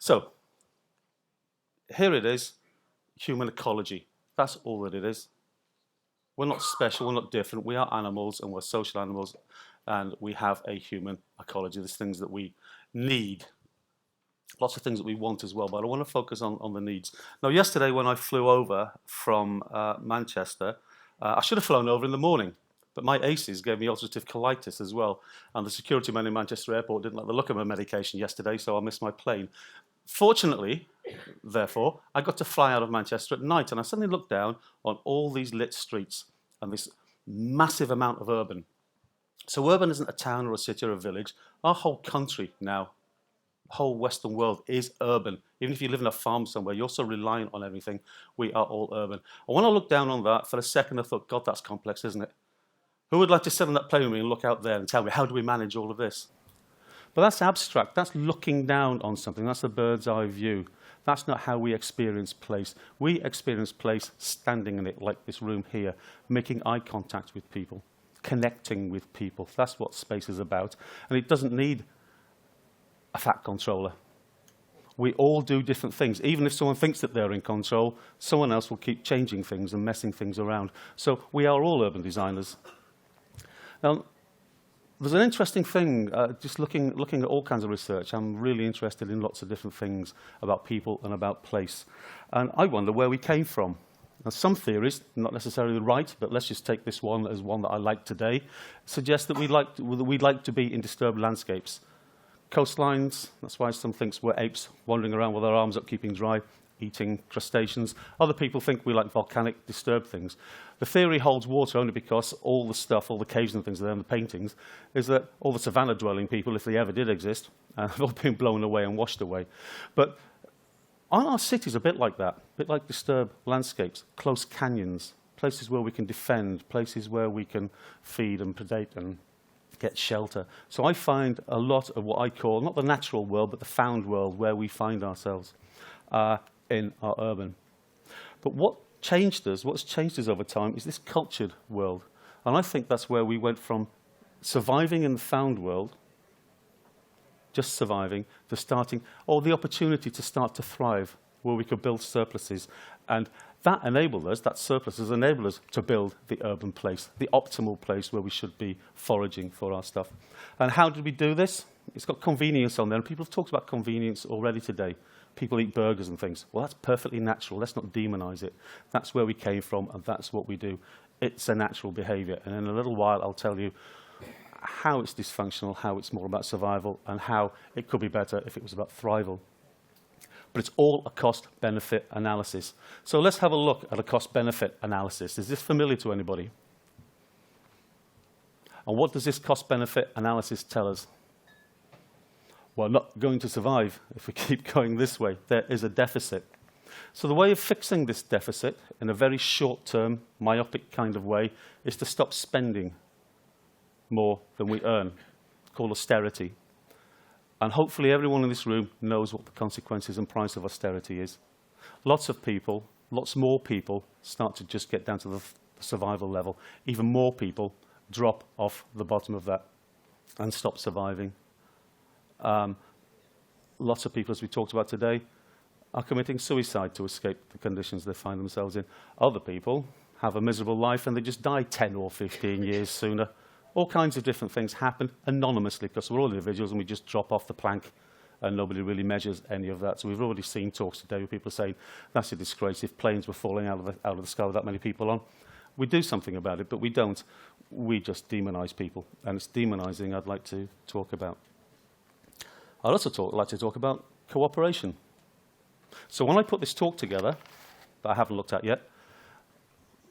So here it is, human ecology. That's all that it is. We're not special, we're not different. We are animals and we're social animals, and we have a human ecology. There's things that we need, lots of things that we want as well, but I want to focus on the needs. Now, yesterday when I flew over from Manchester, I should have flown over in the morning, but my ACEs gave me ulcerative colitis as well, and the security man in Manchester Airport didn't like the look of my medication yesterday, so I missed my plane. Fortunately, therefore, I got to fly out of Manchester at night, and I suddenly looked down on all these lit streets and this massive amount of urban. So urban isn't a town or a city or a village. Our whole country now, the whole Western world is urban. Even if you live in a farm somewhere, you're so reliant on everything. We are all urban. And when I looked down on that, for a second I thought, God, that's complex, isn't it? Who would like to sit on that plane with me and look out there and tell me, how do we manage all of this? But that's abstract. That's looking down on something. That's a bird's eye view. That's not how we experience place. We experience place standing in it, like this room here, making eye contact with people, connecting with people. That's what space is about. And it doesn't need a fat controller. We all do different things. Even if someone thinks that they're in control, someone else will keep changing things and messing things around. So we are all urban designers. Now, there's an interesting thing, just looking at all kinds of research. I'm really interested in lots of different things about people and about place. And I wonder where we came from. Now, some theories, not necessarily right, but let's just take this one as one that I like today, suggest that we'd like to be in disturbed landscapes. Coastlines, that's why some think we're apes wandering around with our arms up, keeping dry, eating crustaceans. Other people think we like volcanic, disturbed things. The theory holds water only because all the stuff, all the caves and things that are in the paintings, is that all the savannah-dwelling people, if they ever did exist, have all been blown away and washed away. But aren't our cities a bit like that? A bit like disturbed landscapes, close canyons, places where we can defend, places where we can feed and predate and get shelter. So I find a lot of what I call, not the natural world, but the found world, where we find ourselves in our urban. But what's changed us over time is this cultured world. And I think that's where we went from surviving in the found world, just surviving, to starting, or the opportunity to start to thrive, where we could build surpluses. And that enabled us, that surplus has enabled us to build the urban place, the optimal place where we should be foraging for our stuff. And how did we do this? It's got convenience on there, and people have talked about convenience already today. People eat burgers and things. Well, that's perfectly natural. Let's not demonize it. That's where we came from, and that's what we do. It's a natural behavior. And in a little while, I'll tell you how it's dysfunctional, how it's more about survival, and how it could be better if it was about thrival. But it's all a cost-benefit analysis. So let's have a look at a cost-benefit analysis. Is this familiar to anybody? And what does this cost-benefit analysis tell us? We're not going to survive if we keep going this way. There is a deficit. So the way of fixing this deficit in a very short-term, myopic kind of way is to stop spending more than we earn, called austerity. And hopefully everyone in this room knows what the consequences and price of austerity is. Lots of people, lots more people, start to just get down to the survival level. Even more people drop off the bottom of that and stop surviving. Lots of people, as we talked about today, are committing suicide to escape the conditions they find themselves in. Other people have a miserable life and they just die 10 or 15 years sooner. All kinds of different things happen anonymously because we're all individuals and we just drop off the plank and nobody really measures any of that. So we've already seen talks today where people are saying, that's a disgrace if planes were falling out of the sky with that many people on. We do something about it, but we don't. We just demonize people. And it's demonizing I'd like to talk about. I'd also like to talk about cooperation. So when I put this talk together, that I haven't looked at yet,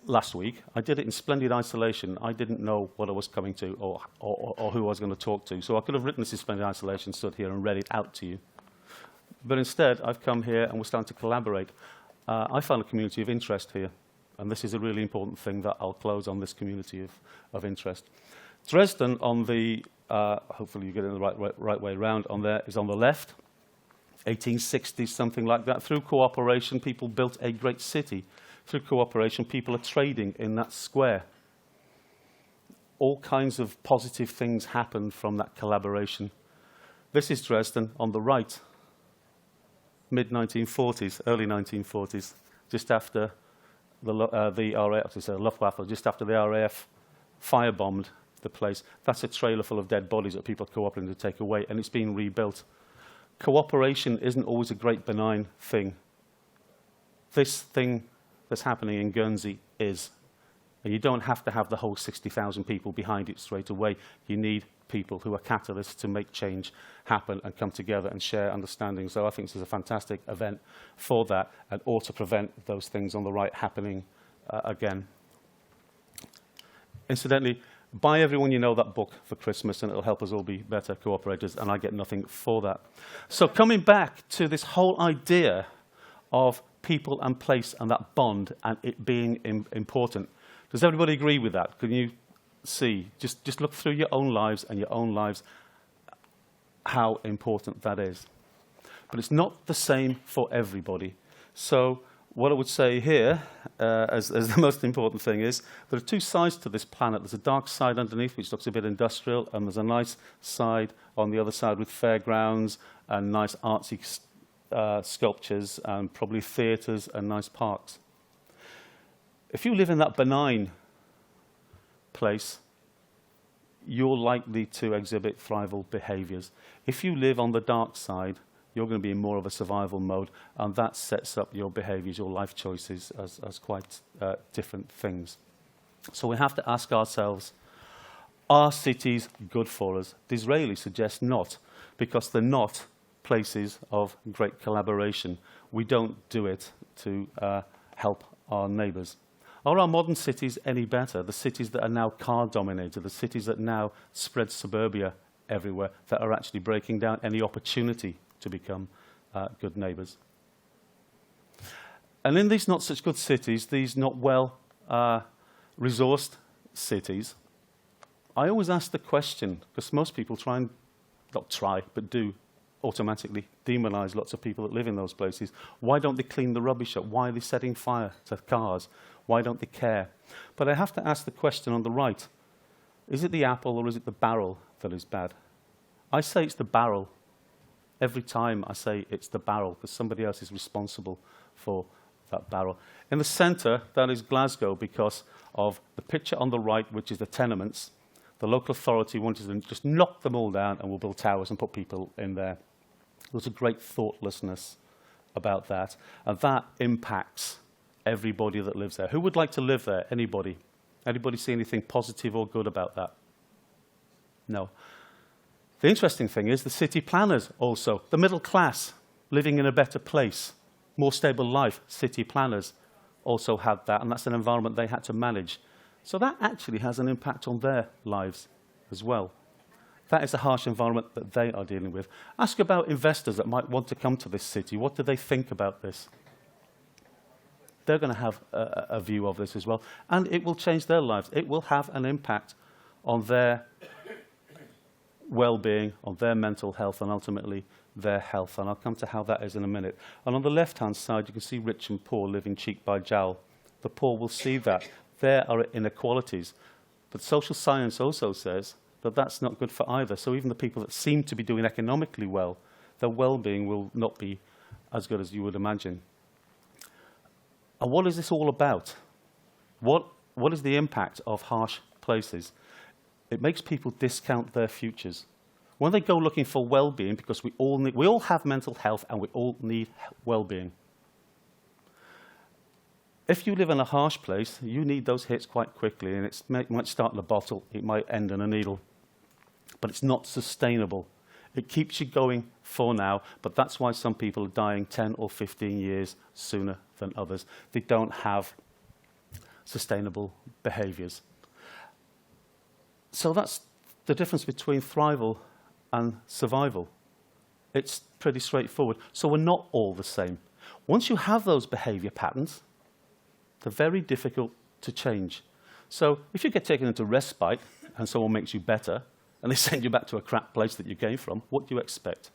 last week, I did it in splendid isolation. I didn't know what I was coming to or who I was going to talk to. So I could have written this in splendid isolation, stood here and read it out to you. But instead, I've come here and we're starting to collaborate. I found a community of interest here. And this is a really important thing that I'll close on, this community of interest. Dresden on the, hopefully you get it the right way around, on there is on the left. 1860s, something like that. Through cooperation, people built a great city. Through cooperation, people are trading in that square. All kinds of positive things happened from that collaboration. This is Dresden on the right. mid-1940s, early 1940s, just after the RAF, Luftwaffe, just after the RAF firebombed the place. That's a trailer full of dead bodies that people are cooperating to take away, and it's being rebuilt. Cooperation isn't always a great benign thing. This thing that's happening in Guernsey is. And you don't have to have the whole 60,000 people behind it straight away. You need people who are catalysts to make change happen and come together and share understanding. So I think this is a fantastic event for that and ought to prevent those things on the right happening again. Incidentally, buy everyone you know that book for Christmas, and it'll help us all be better cooperators, and I get nothing for that. So coming back to this whole idea of people and place and that bond and it being important. Does everybody agree with that? Can you see, just look through your own lives and your own lives, how important that is? But it's not the same for everybody. So what I would say here, as the most important thing is, there are two sides to this planet. There's a dark side underneath, which looks a bit industrial, and there's a nice side on the other side with fairgrounds and nice artsy sculptures and probably theatres and nice parks. If you live in that benign place, you're likely to exhibit thrival behaviours. If you live on the dark side, you're going to be in more of a survival mode, and that sets up your behaviours, your life choices as quite different things. So we have to ask ourselves, are cities good for us? Disraeli suggests not, because they're not places of great collaboration. We don't do it to help our neighbours. Are our modern cities any better? The cities that are now car-dominated, the cities that now spread suburbia everywhere, that are actually breaking down any opportunity to become good neighbours. And in these not such good cities, these not well resourced cities, I always ask the question, because most people try and, not try, but do automatically demonise lots of people that live in those places. Why don't they clean the rubbish up? Why are they setting fire to cars? Why don't they care? But I have to ask the question on the right, is it the apple or is it the barrel that is bad? I say it's the barrel. Every time I say it's the barrel, because somebody else is responsible for that barrel. In the centre, that is Glasgow, because of the picture on the right, which is the tenements. The local authority wanted to just knock them all down and we'll build towers and put people in there. There's a great thoughtlessness about that, and that impacts everybody that lives there. Who would like to live there? Anybody? Anybody see anything positive or good about that? No. The interesting thing is the city planners also, the middle class, living in a better place, more stable life, city planners also had that, and that's an environment they had to manage. So that actually has an impact on their lives as well. That is a harsh environment that they are dealing with. Ask about investors that might want to come to this city. What do they think about this? They're going to have a view of this as well, and it will change their lives. It will have an impact on their well-being, on their mental health, and ultimately their health. And I'll come to how that is in a minute. And on the left-hand side, you can see rich and poor living cheek by jowl. The poor will see that. There are inequalities. But social science also says that that's not good for either. So even the people that seem to be doing economically well, their well-being will not be as good as you would imagine. And what is this all about? What is the impact of harsh places? It makes people discount their futures. When they go looking for well-being, because we all have mental health and we all need well-being. If you live in a harsh place, you need those hits quite quickly, and it might start in a bottle, it might end in a needle. But it's not sustainable. It keeps you going for now, but that's why some people are dying 10 or 15 years sooner than others. They don't have sustainable behaviours. So that's the difference between thrival and survival. It's pretty straightforward. So we're not all the same. Once you have those behaviour patterns, they're very difficult to change. So if you get taken into respite and someone makes you better, and they send you back to a crap place that you came from, what do you expect?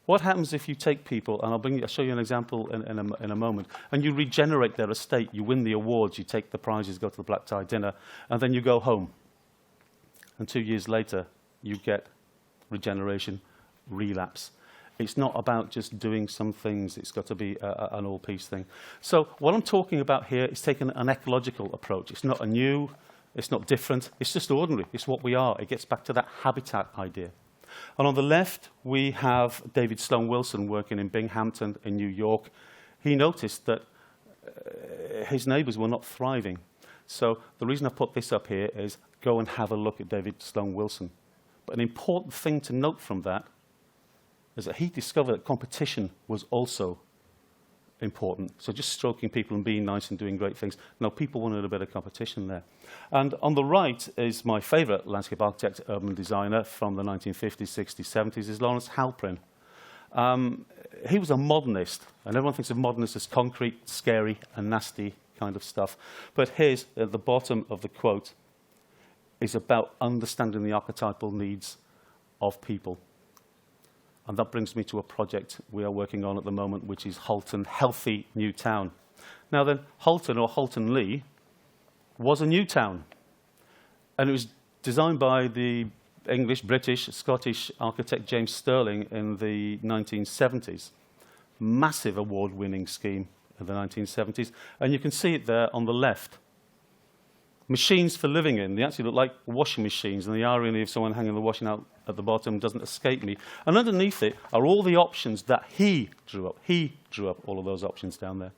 What happens if you take people, and I'll show you an example in a moment, and you regenerate their estate, you win the awards, you take the prizes, go to the black tie dinner, and then you go home. And 2 years later, you get regeneration, relapse. It's not about just doing some things. It's got to be an all-piece thing. So what I'm talking about here is taking an ecological approach. It's not a new, it's not different. It's just ordinary. It's what we are. It gets back to that habitat idea. And on the left, we have David Sloan Wilson working in Binghamton in New York. He noticed that his neighbours were not thriving. So the reason I put this up here is go and have a look at David Sloan Wilson. But an important thing to note from that is that he discovered that competition was also important. So just stroking people and being nice and doing great things. No, people wanted a bit of competition there. And on the right is my favourite landscape architect, urban designer from the 1950s, 60s, 70s, is Lawrence Halprin. He was a modernist, and everyone thinks of modernists as concrete, scary, and nasty kind of stuff. But his, at the bottom of the quote, is about understanding the archetypal needs of people. And that brings me to a project we are working on at the moment, which is Halton Healthy New Town. Now then, Halton, or Halton Lee, was a new town. And it was designed by the English, British, Scottish architect James Stirling in the 1970s. Massive award-winning scheme in the 1970s. And you can see it there on the left. Machines for living in. They actually look like washing machines, and the irony of someone hanging the washing out at the bottom doesn't escape me. And underneath it are all the options that he drew up. He drew up all of those options down there.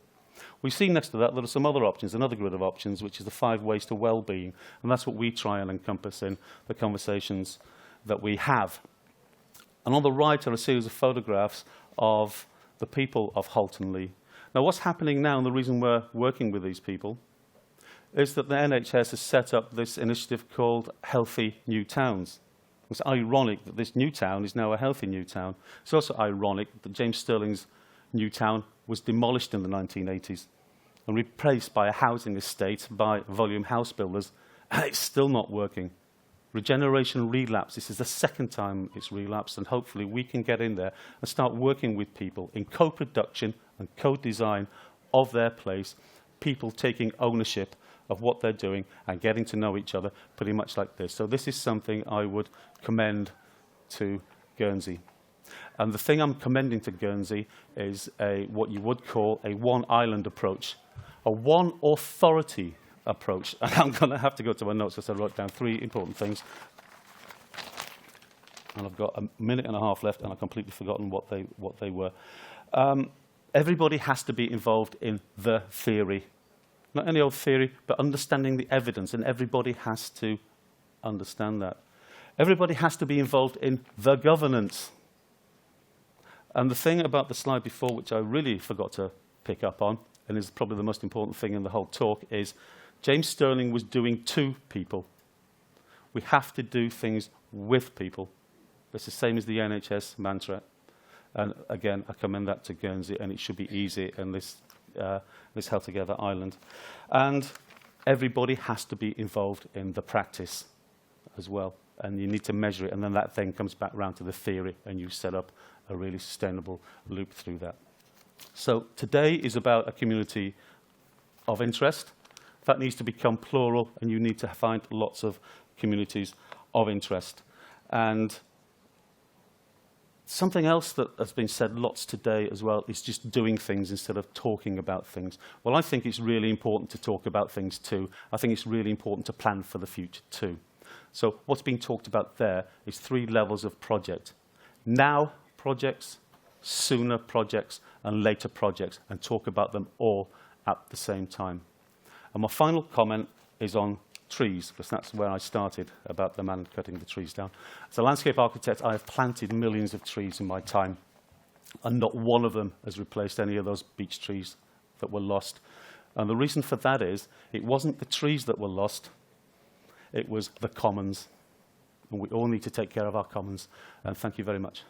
We see next to that there are some other options, another grid of options, which is the 5 ways to well-being. And that's what we try and encompass in the conversations that we have. And on the right are a series of photographs of the people of Halton Lee. Now, what's happening now, and the reason we're working with these people, is that the NHS has set up this initiative called Healthy New Towns. It's ironic that this new town is now a healthy new town. It's also ironic that James Stirling's new town was demolished in the 1980s and replaced by a housing estate by volume house builders, and it's still not working. Regeneration relapse, this is the second time it's relapsed, and hopefully we can get in there and start working with people in co-production and co-design of their place, people taking ownership of what they're doing and getting to know each other pretty much like this. So this is something I would commend to Guernsey. And the thing I'm commending to Guernsey is what you would call a one island approach, a one authority approach. And I'm going to have to go to my notes because I wrote down 3 important things. And I've got a minute and a half left, and I've completely forgotten what they were. Everybody has to be involved in the theory. Not any old theory, but understanding the evidence, and everybody has to understand that. Everybody has to be involved in the governance. And the thing about the slide before, which I really forgot to pick up on, and is probably the most important thing in the whole talk, is James Stirling was doing to people. We have to do things with people. It's the same as the NHS mantra. And again, I commend that to Guernsey, and it should be easy in this held together island. And everybody has to be involved in the practice as well. And you need to measure it, and then that then comes back round to the theory, and you set up a really sustainable loop through that. So today is about a community of interest. That needs to become plural, and you need to find lots of communities of interest. And something else that has been said lots today as well is just doing things instead of talking about things. Well, I think it's really important to talk about things too. I think it's really important to plan for the future too. So what's being talked about there is 3 levels of project. Now projects, sooner projects, and later projects, and talk about them all at the same time. And my final comment is on trees, because that's where I started, about the man cutting the trees down. As a landscape architect, I have planted millions of trees in my time, and not one of them has replaced any of those beech trees that were lost. And the reason for that is, it wasn't the trees that were lost, it was the commons. And we all need to take care of our commons. And thank you very much.